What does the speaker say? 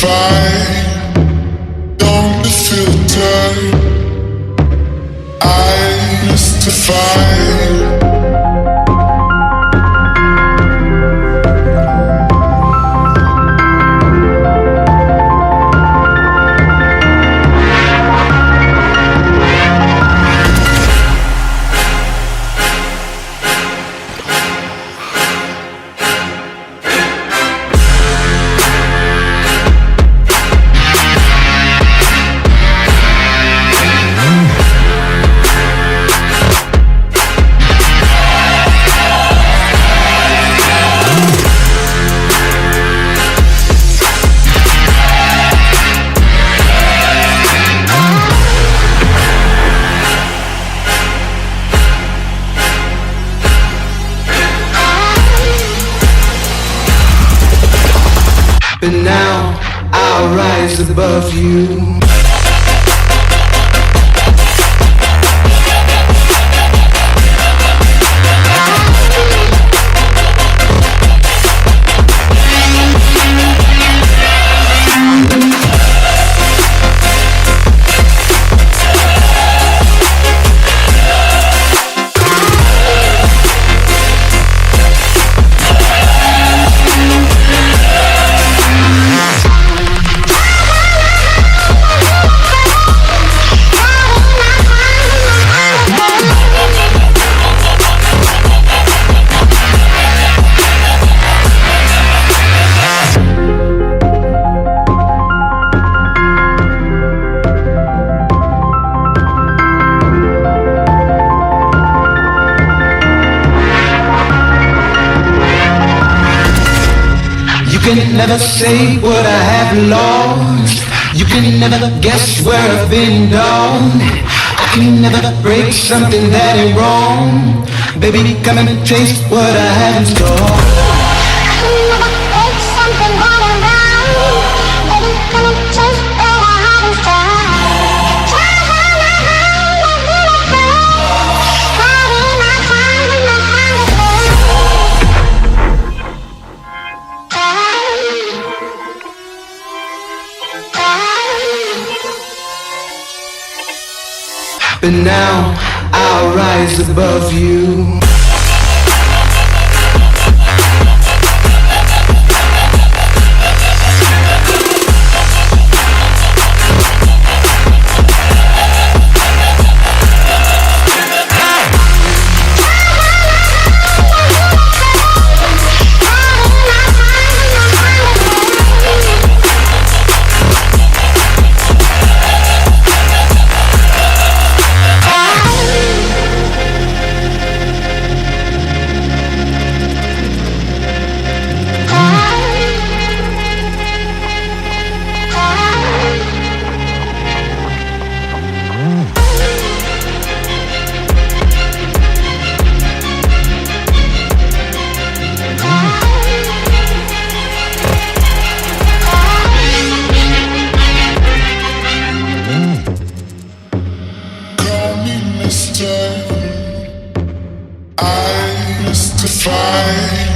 mystify. Don't filter. I mystify. But now I'll rise above you. You can never say what I have lost. You can never guess where I've been gone. I can never break something that ain't wrong. Baby, come and taste what I have in store. I can never break something that ain't wrong. Baby, come and taste what I have in store. Try my hand, let me go. Starting my time in my hand is But now I'll rise above you. I mystify.